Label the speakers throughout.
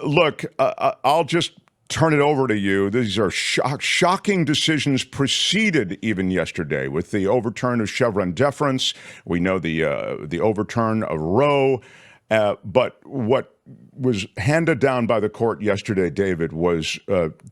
Speaker 1: Look, I'll just turn it over to you. These are shocking decisions preceded even yesterday with the overturn of Chevron deference. We know the overturn of Roe. But what was handed down by the court yesterday, David, was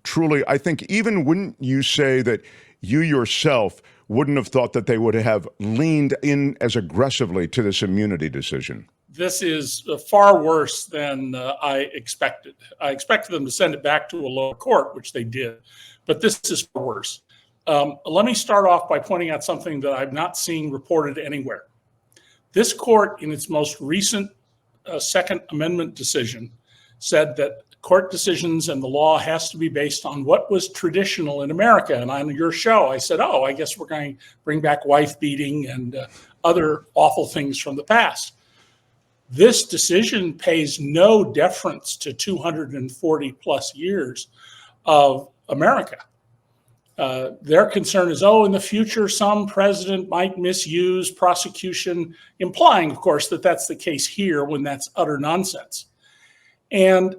Speaker 1: truly, I think, even wouldn't you say that you yourself wouldn't have thought that they would have leaned in as aggressively to this immunity decision?
Speaker 2: This is far worse than I expected. I expected them to send it back to a lower court, which they did, but this is far worse. Let me start off by pointing out something that I've not seen reported anywhere. This court, in its most recent Second Amendment decision, said that court decisions and the law has to be based on what was traditional in America. And on your show, I said, I guess we're going to bring back wife beating and other awful things from the past. This decision pays no deference to 240 plus years of America. Their concern is, in the future, some president might misuse prosecution, implying, of course, that that's the case here when that's utter nonsense. And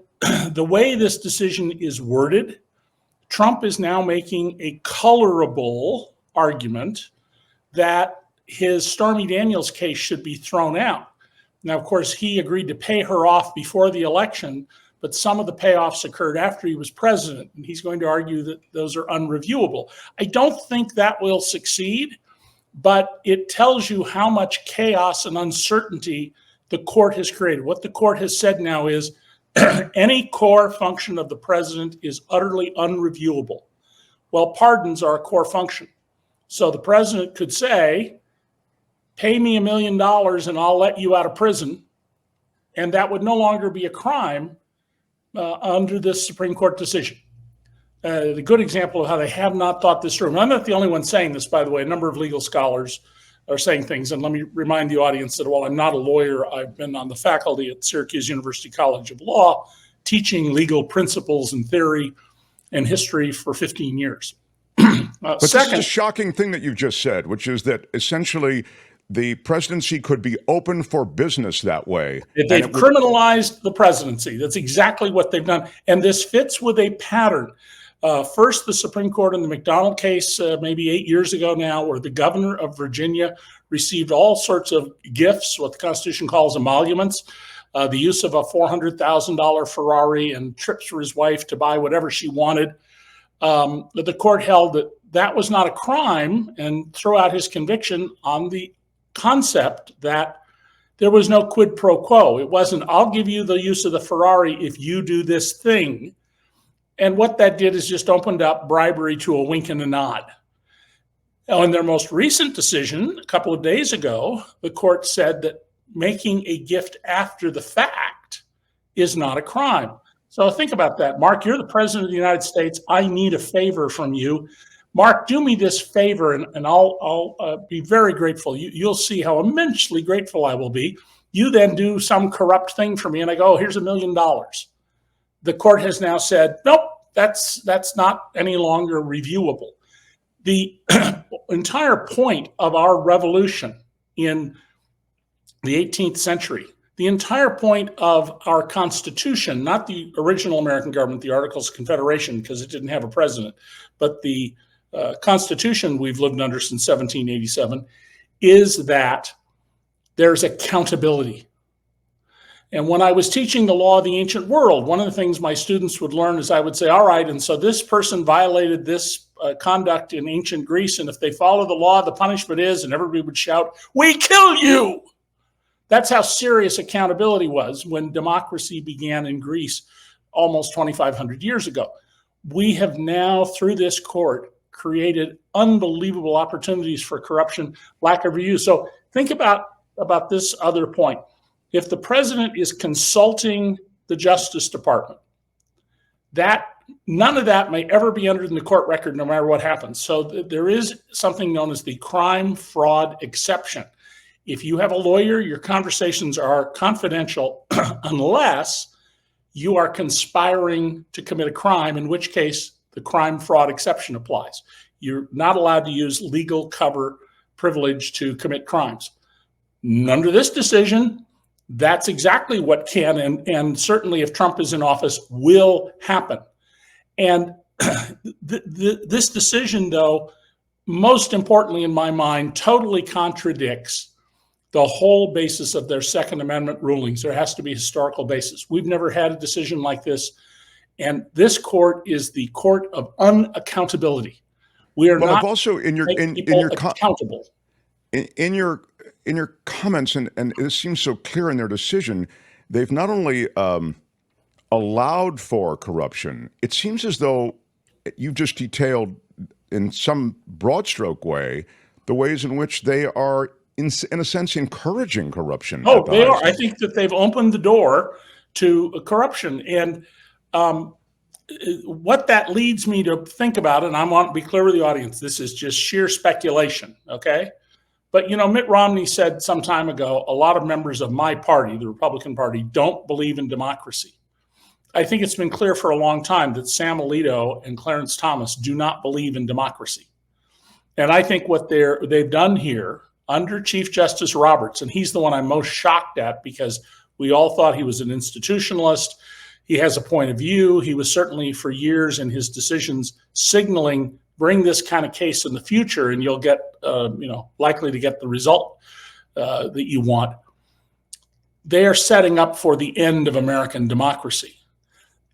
Speaker 2: the way this decision is worded, Trump is now making a colorable argument that his Stormy Daniels case should be thrown out. Now, of course, he agreed to pay her off before the election, but some of the payoffs occurred after he was president, and he's going to argue that those are unreviewable. I don't think that will succeed, but it tells you how much chaos and uncertainty the court has created. What the court has said now is any core function of the president is utterly unreviewable. Well, pardons are a core function. So the president could say, pay me $1 million and I'll let you out of prison. And that would no longer be a crime under this Supreme Court decision. The good example of how they have not thought this through. And I'm not the only one saying this, by the way. A number of legal scholars are saying things. And let me remind the audience that while I'm not a lawyer, I've been on the faculty at Syracuse University College of Law, teaching legal principles and theory and history for 15 years.
Speaker 1: But this is a shocking thing that you've just said, which is that essentially the presidency could be open for business that way.
Speaker 2: They've criminalized the presidency. That's exactly what they've done. And this fits with a pattern. First, the Supreme Court in the McDonald case, maybe 8 years ago now, where the governor of Virginia received all sorts of gifts, what the Constitution calls emoluments, the use of a $400,000 Ferrari and trips for his wife to buy whatever she wanted. But the court held that that was not a crime and threw out his conviction on the concept that there was no quid pro quo. It wasn't, I'll give you the use of the Ferrari if you do this thing. And what that did is just opened up bribery to a wink and a nod. Now, in their most recent decision, a couple of days ago, the court said that making a gift after the fact is not a crime. So think about that. Mark, you're the president of the United States. I need a favor from you. Mark, do me this favor, and I'll be very grateful. You'll see how immensely grateful I will be. You then do some corrupt thing for me, and I go, here's $1 million. The court has now said, nope, that's not any longer reviewable. The entire point of our revolution in the 18th century, the entire point of our Constitution, not the original American government, the Articles of Confederation, because it didn't have a president, but the Constitution we've lived under since 1787, is that there's accountability. And when I was teaching the law of the ancient world, one of the things my students would learn is I would say, all right, and so this person violated this conduct in ancient Greece, and if they follow the law, the punishment is, and everybody would shout, we kill you. That's how serious accountability was when democracy began in Greece almost 2,500 years ago. We have now, through this court, created unbelievable opportunities for corruption, lack of review. So think about this other point. If the president is consulting the Justice Department, none of that may ever be entered in the court record, no matter what happens. So there is something known as the crime fraud exception. If you have a lawyer, your conversations are confidential unless you are conspiring to commit a crime, in which case the crime fraud exception applies. You're not allowed to use legal cover privilege to commit crimes. Under this decision, That's exactly what can, and certainly if Trump is in office, will happen. And this decision, though, most importantly in my mind, totally contradicts the whole basis of their Second Amendment rulings. There has to be a historical basis. We've never had a decision like this. And this court is the court of unaccountability. We are
Speaker 1: Well,
Speaker 2: not
Speaker 1: I've also in your
Speaker 2: accountable.
Speaker 1: In your comments, and it seems so clear in their decision, they've not only allowed for corruption, it seems as though you've just detailed in some broad stroke way the ways in which they are, in a sense, encouraging corruption.
Speaker 2: Oh, they are. I think that they've opened the door to corruption. And what that leads me to think about, and I want to be clear with the audience, this is just sheer speculation, okay? But, Mitt Romney said some time ago, a lot of members of my party, the Republican Party, don't believe in democracy. I think it's been clear for a long time that Sam Alito and Clarence Thomas do not believe in democracy. And I think what they've done here under Chief Justice Roberts, and he's the one I'm most shocked at because we all thought he was an institutionalist. He has a point of view. He was certainly for years in his decisions signaling, bring this kind of case in the future and you'll get, likely to get the result that you want. They are setting up for the end of American democracy.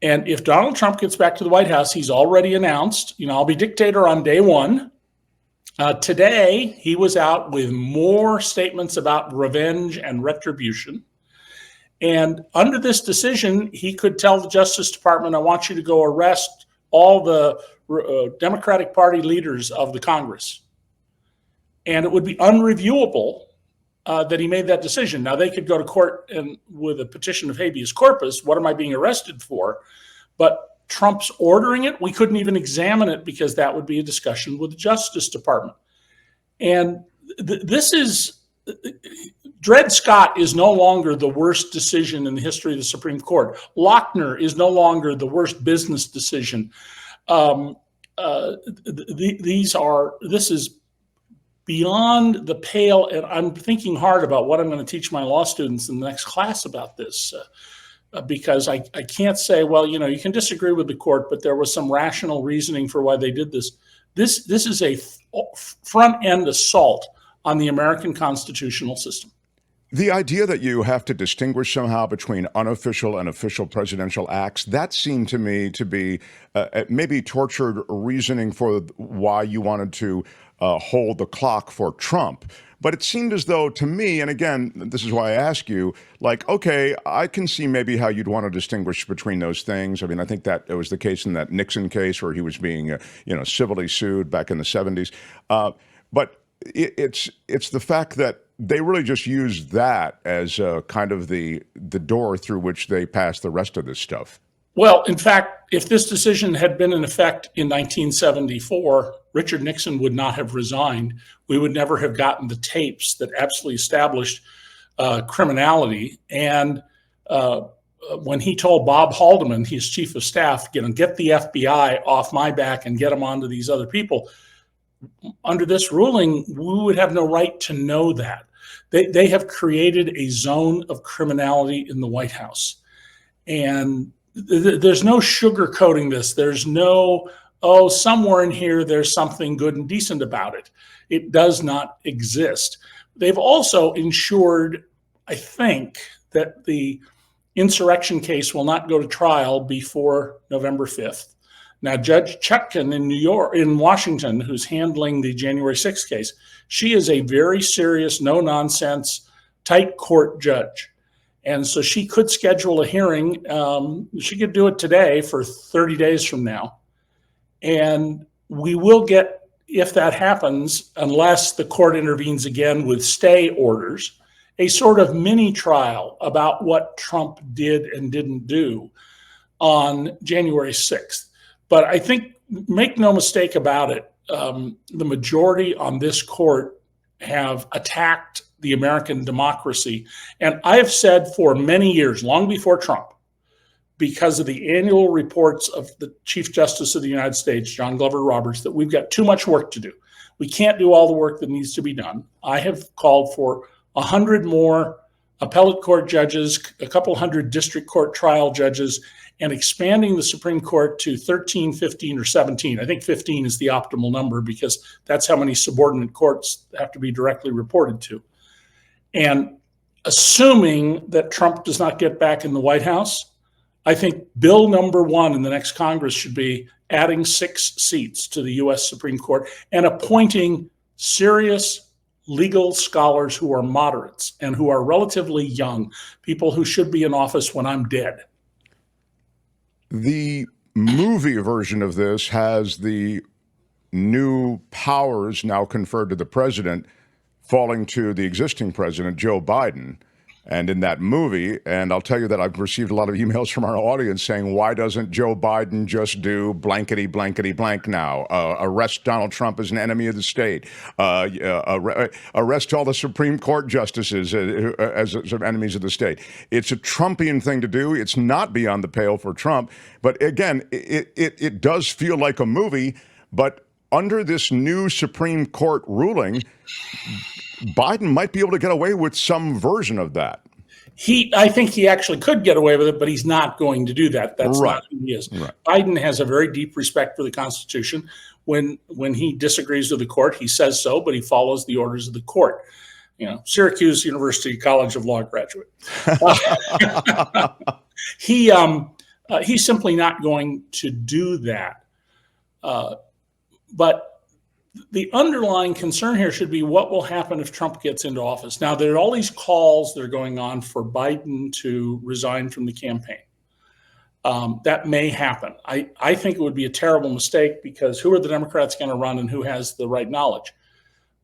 Speaker 2: And if Donald Trump gets back to the White House, he's already announced, I'll be dictator on day one. Today, he was out with more statements about revenge and retribution. And under this decision, he could tell the Justice Department, I want you to go arrest all the Democratic Party leaders of the Congress. And it would be unreviewable that he made that decision. Now, they could go to court and with a petition of habeas corpus, what am I being arrested for? But Trump's ordering it, we couldn't even examine it because that would be a discussion with the Justice Department. And this is, Dred Scott is no longer the worst decision in the history of the Supreme Court. Lochner is no longer the worst business decision. This is beyond the pale, and I'm thinking hard about what I'm going to teach my law students in the next class about this, because I can't say, well, you can disagree with the court, but there was some rational reasoning for why they did this. This is a front-end assault on the American constitutional system.
Speaker 1: The idea that you have to distinguish somehow between unofficial and official presidential acts, that seemed to me to be maybe tortured reasoning for why you wanted to hold the clock for Trump. But it seemed as though to me, and again, this is why I ask you, like, okay, I can see maybe how you'd want to distinguish between those things. I mean, I think that it was the case in that Nixon case where he was being, civilly sued back in the 70s. But it's the fact that they really just used that as kind of the door through which they passed the rest of this stuff.
Speaker 2: Well, in fact, if this decision had been in effect in 1974, Richard Nixon would not have resigned. We would never have gotten the tapes that absolutely established criminality. And when he told Bob Haldeman, his chief of staff, get the FBI off my back and get them onto these other people, under this ruling, we would have no right to know that. They have created a zone of criminality in the White House. And there's no sugarcoating this. There's no, somewhere in here, there's something good and decent about it. It does not exist. They've also ensured, I think, that the insurrection case will not go to trial before November 5th. Now, Judge Chutkan in Washington, who's handling the January 6th case, she is a very serious, no-nonsense, tight court judge. And so she could schedule a hearing. She could do it today for 30 days from now. And we will get, if that happens, unless the court intervenes again with stay orders, a sort of mini trial about what Trump did and didn't do on January 6th. But I think, make no mistake about it, the majority on this court have attacked the American democracy. And I have said for many years, long before Trump, because of the annual reports of the Chief Justice of the United States, John Glover Roberts, that we've got too much work to do. We can't do all the work that needs to be done. I have called for 100 more appellate court judges, a couple hundred district court trial judges, and expanding the Supreme Court to 13, 15, or 17. I think 15 is the optimal number because that's how many subordinate courts have to be directly reported to. And assuming that Trump does not get back in the White House, I think bill number 1 in the next Congress should be adding 6 seats to the U.S. Supreme Court and appointing serious legal scholars who are moderates and who are relatively young, people who should be in office when I'm dead.
Speaker 1: The movie version of this has the new powers now conferred to the president falling to the existing president, Joe Biden. And in that movie, and I'll tell you that I've received a lot of emails from our audience saying, why doesn't Joe Biden just do blankety, blankety, blank now? Arrest Donald Trump as an enemy of the state. Arrest all the Supreme Court justices as enemies of the state. It's a Trumpian thing to do. It's not beyond the pale for Trump. But again, it does feel like a movie. But under this new Supreme Court ruling, Biden might be able to get away with some version of that.
Speaker 2: I think he actually could get away with it, but he's not going to do that. That's
Speaker 1: Right.
Speaker 2: not who he is.
Speaker 1: Right.
Speaker 2: Biden has a very deep respect for the Constitution. When he disagrees with the court, he says so, but he follows the orders of the court. You know, Syracuse University College of Law graduate. He's simply not going to do that. But the underlying concern here should be what will happen if Trump gets into office. Now, there are all these calls that are going on for Biden to resign from the campaign. That may happen. I think it would be a terrible mistake because who are the Democrats going to run and who has the right knowledge?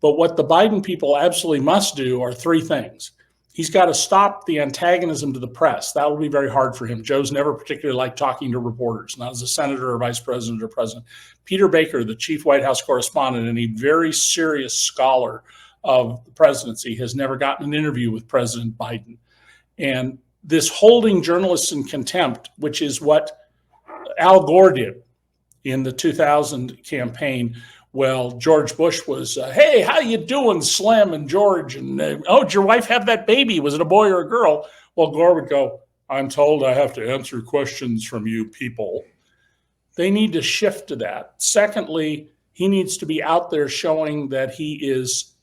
Speaker 2: But what the Biden people absolutely must do are 3 things. He's got to stop the antagonism to the press. That will be very hard for him. Joe's never particularly liked talking to reporters, not as a senator or vice president or president. Peter Baker, the chief White House correspondent and a very serious scholar of the presidency, has never gotten an interview with President Biden. And this holding journalists in contempt, which is what Al Gore did in the 2000 campaign. Well, George Bush was, hey, how you doing, Slim and George? And, oh, did your wife have that baby? Was it a boy or a girl? Well, Gore would go, I'm told I have to answer questions from you people. They need to shift to that. Secondly, he needs to be out there showing that he is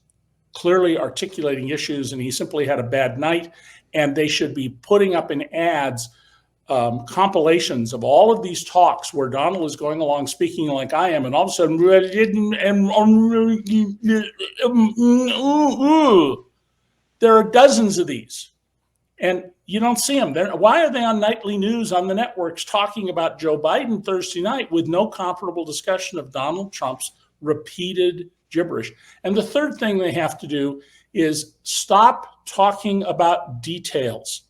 Speaker 2: clearly articulating issues and he simply had a bad night. And they should be putting up in ads compilations of all of these talks where Donald is going along speaking like I am, and all of a sudden, there are dozens of these, and you don't see them. Why are they on nightly news on the networks talking about Joe Biden Thursday night with no comparable discussion of Donald Trump's repeated gibberish? And the third thing they have to do is stop talking about details.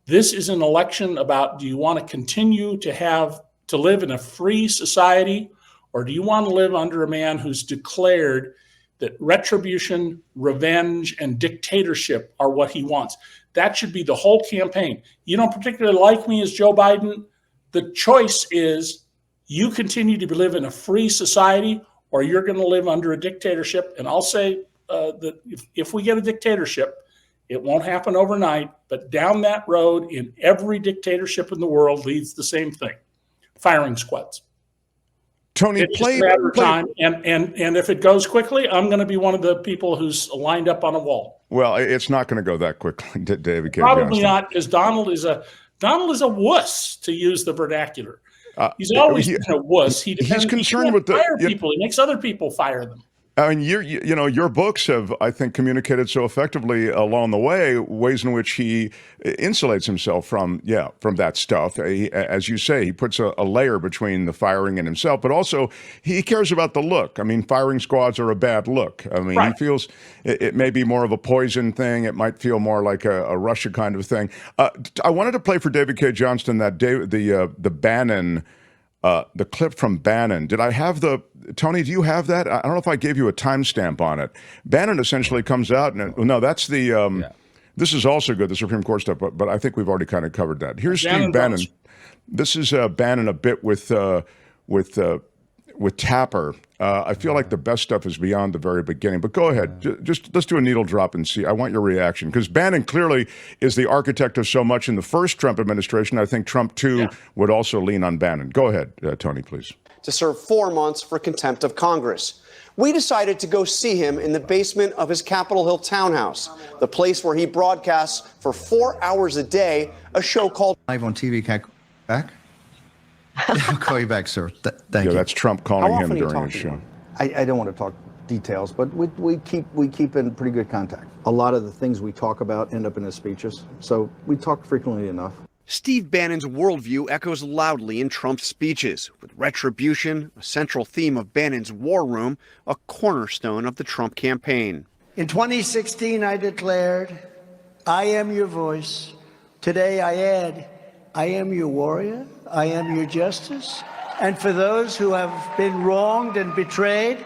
Speaker 2: This is an election about, do you want to continue to live in a free society, or do you want to live under a man who's declared that retribution, revenge, and dictatorship are what he wants? That should be the whole campaign. You don't particularly like me as Joe Biden. The choice is you continue to live in a free society, or you're going to live under a dictatorship. And I'll say that if we get a dictatorship, it won't happen overnight, but down that road in every dictatorship in the world leads the same thing: firing squads.
Speaker 1: Tony,
Speaker 2: it's just a matter of time, and if it goes quickly, I'm going to be one of the people who's lined up on a wall.
Speaker 1: Well, it's not going to go that quickly, David K.
Speaker 2: Probably
Speaker 1: Johnston.
Speaker 2: not, because Donald is a wuss, to use the vernacular. He's always been a wuss.
Speaker 1: He's concerned with
Speaker 2: fire people. He makes other people fire them.
Speaker 1: I mean, your books have, I think, communicated so effectively along the way, ways in which he insulates himself from that stuff. As you say, he puts a layer between the firing and himself, but also he cares about the look. I mean, firing squads are a bad look. I mean, He feels it may be more of a poison thing. It might feel more like a Russia kind of thing. I wanted to play for David K. Johnston the Bannon. The clip from Bannon. Did I have Tony, do you have that? I don't know if I gave you a timestamp on it. Bannon essentially comes out and, no, that's this is also good, the Supreme Court stuff, but I think we've already kind of covered that. Here's Steve Bannon. This is Bannon a bit with Tapper, I feel like the best stuff is beyond the very beginning. But go ahead. Just let's do a needle drop and see. I want your reaction, because Bannon clearly is the architect of so much in the first Trump administration. I think Trump, too, would also lean on Bannon. Go ahead, Tony, please.
Speaker 3: To serve 4 months for contempt of Congress. We decided to go see him in the basement of his Capitol Hill townhouse, the place where he broadcasts for 4 hours a day a show called
Speaker 4: Live on TV. Can I call you back? I'll call you back, sir. Thank you.
Speaker 1: That's Trump calling
Speaker 3: How
Speaker 1: him
Speaker 3: often are you
Speaker 1: during his
Speaker 3: talking
Speaker 1: show.
Speaker 3: to him?
Speaker 4: I don't want to talk details, but we keep in pretty good contact. A lot of the things we talk about end up in his speeches, so we talk frequently enough.
Speaker 3: Steve Bannon's worldview echoes loudly in Trump's speeches, with retribution, a central theme of Bannon's war room, a cornerstone of the Trump campaign.
Speaker 5: In 2016, I declared, I am your voice. Today I add, I am your warrior, I am your justice. And for those who have been wronged and betrayed,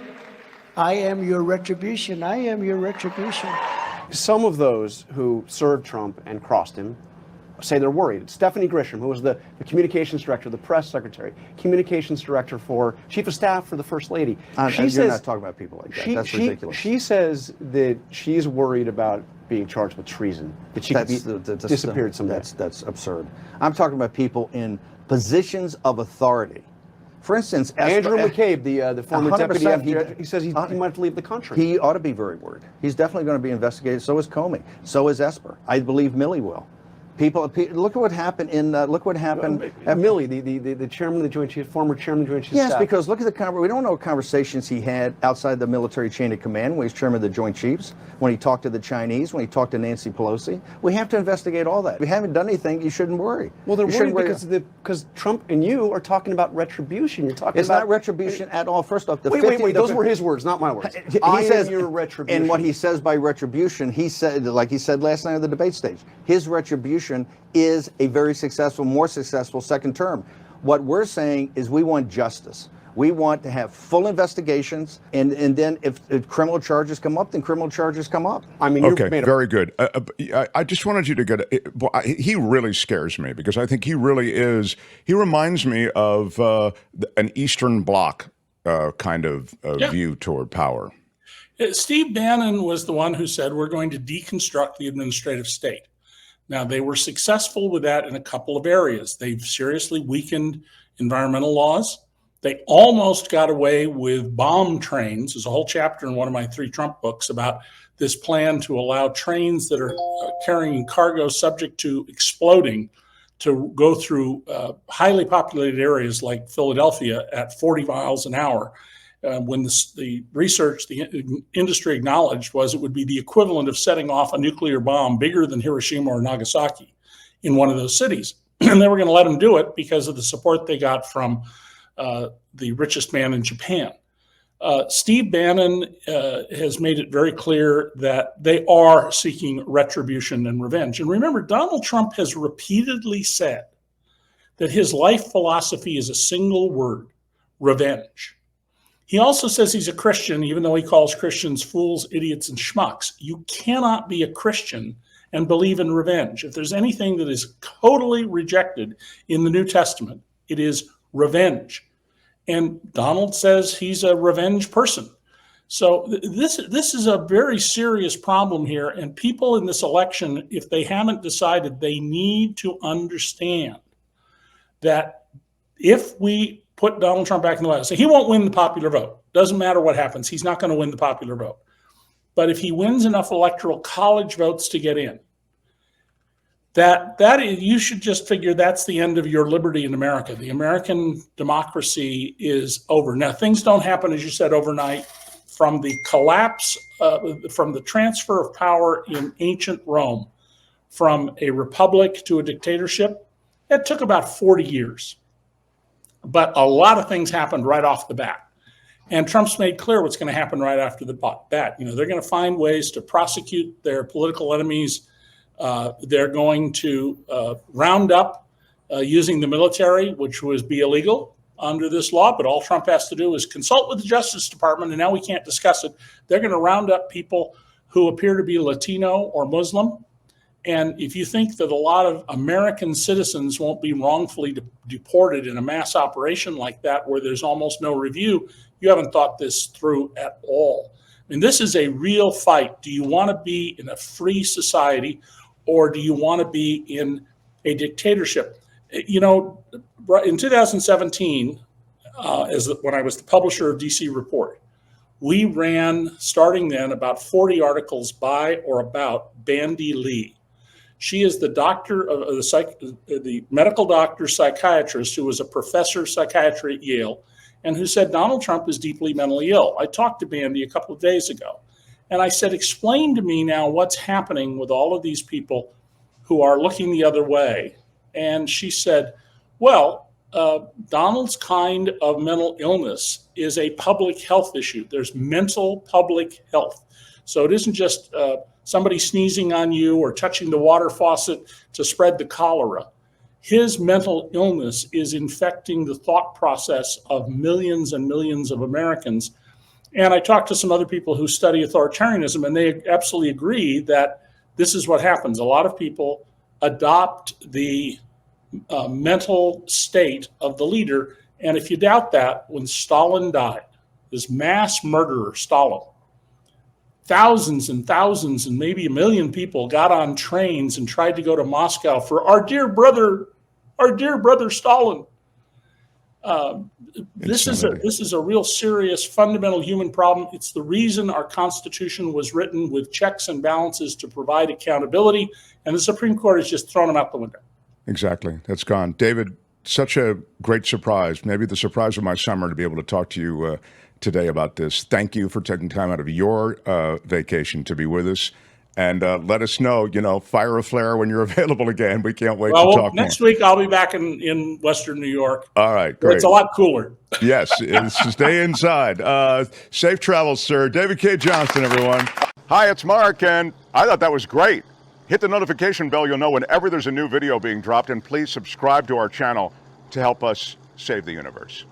Speaker 5: I am your retribution. I am your retribution.
Speaker 3: Some of those who served Trump and crossed him say they're worried. Stephanie Grisham, who was the communications director, the press secretary, communications director for chief of staff for the first lady.
Speaker 4: You're not talking about people like that. That's ridiculous.
Speaker 3: She says that she's worried about being charged with treason, that she could be disappeared someday.
Speaker 4: That's absurd. I'm talking about people in positions of authority. For instance,
Speaker 3: Andrew McCabe, the former deputy
Speaker 4: 100%,
Speaker 3: FBI, he says he might have to leave the country.
Speaker 4: He ought to be very worried. He's definitely going to be investigated. So is Comey. So is Esper. I believe Milley will. People, look at what happened in. Look what happened.
Speaker 3: Milley, the chairman of the Joint Chiefs, former chairman of the Joint Chiefs.
Speaker 4: Yes,
Speaker 3: staff.
Speaker 4: because look at the we don't know what conversations he had outside the military chain of command when he was chairman of the Joint Chiefs, when he talked to the Chinese, when he talked to Nancy Pelosi. We have to investigate all that. If we haven't done anything, you shouldn't worry.
Speaker 3: Well, they're worried because Trump and you are talking about retribution. You're talking
Speaker 4: it's
Speaker 3: about
Speaker 4: not retribution at all. First off,
Speaker 3: wait. Those were his words, not my words.
Speaker 4: He says
Speaker 3: your retribution.
Speaker 4: And what he says by retribution, he said, like he said last night on the debate stage, his retribution is a very successful, more successful second term. What we're saying is we want justice. We want to have full investigations, and then if criminal charges come up, then criminal charges come up.
Speaker 3: I mean,
Speaker 1: okay, very good. I just wanted you to get. He really scares me, because I think he really is. He reminds me of an Eastern Bloc kind of view toward power.
Speaker 2: Steve Bannon was the one who said we're going to deconstruct the administrative state. Now, they were successful with that in a couple of areas. They've seriously weakened environmental laws. They almost got away with bomb trains. There's a whole chapter in one of my 3 Trump books about this plan to allow trains that are carrying cargo subject to exploding to go through highly populated areas like Philadelphia at 40 miles an hour. When the research, the industry acknowledged was it would be the equivalent of setting off a nuclear bomb bigger than Hiroshima or Nagasaki in one of those cities. And they were going to let them do it because of the support they got from the richest man in Japan. Steve Bannon has made it very clear that they are seeking retribution and revenge. And remember, Donald Trump has repeatedly said that his life philosophy is a single word: revenge. He also says he's a Christian, even though he calls Christians fools, idiots, and schmucks. You cannot be a Christian and believe in revenge. If there's anything that is totally rejected in the New Testament, it is revenge. And Donald says he's a revenge person. So this is a very serious problem here. And people in this election, if they haven't decided, they need to understand that if we put Donald Trump back in the White House, he won't win the popular vote. Doesn't matter what happens. He's not going to win the popular vote. But if he wins enough electoral college votes to get in, you should just figure that's the end of your liberty in America. The American democracy is over. Now, things don't happen, as you said, overnight. From the collapse, from the transfer of power in ancient Rome, from a republic to a dictatorship, it took about 40 years. But a lot of things happened right off the bat. And Trump's made clear what's going to happen right after the bat. They're going to find ways to prosecute their political enemies. They're going to round up using the military, which would be illegal under this law. But all Trump has to do is consult with the Justice Department, and now we can't discuss it. They're going to round up people who appear to be Latino or Muslim, And if you think that a lot of American citizens won't be wrongfully deported in a mass operation like that, where there's almost no review, you haven't thought this through at all. I mean, this is a real fight. Do you want to be in a free society, or do you want to be in a dictatorship? You know, in 2017, when I was the publisher of DC Report, we ran, starting then, about 40 articles by or about Bandy Lee. She is the doctor of the medical doctor psychiatrist who was a professor of psychiatry at Yale, and who said Donald Trump is deeply mentally ill. I talked to Bandy a couple of days ago, and I said, explain to me now what's happening with all of these people who are looking the other way. And she said, well, Donald's kind of mental illness is a public health issue. There's mental public health. So it isn't just somebody sneezing on you or touching the water faucet to spread the cholera. His mental illness is infecting the thought process of millions and millions of Americans. And I talked to some other people who study authoritarianism, and they absolutely agree that this is what happens. A lot of people adopt the mental state of the leader. And if you doubt that, when Stalin died, this mass murderer, Stalin, thousands and thousands and maybe 1 million people got on trains and tried to go to Moscow for our dear brother Stalin. This is a real serious fundamental human problem. It's the reason our Constitution was written with checks and balances to provide accountability, and the Supreme Court has just thrown them out the window.
Speaker 1: Exactly. That's gone. David, such a great surprise, maybe the surprise of my summer, to be able to talk to you today about this. Thank you for taking time out of your vacation to be with us. And let us know, fire a flare when you're available again. We can't wait to talk
Speaker 2: next
Speaker 1: more.
Speaker 2: week I'll be back in Western New York.
Speaker 1: All right, great.
Speaker 2: It's a lot cooler.
Speaker 1: Yes, stay inside. Safe travels, sir. David K. Johnston, everyone. Hi, it's Mark, and I thought that was great. Hit the notification bell. You'll know whenever there's a new video being dropped, and please subscribe to our channel to help us save the universe.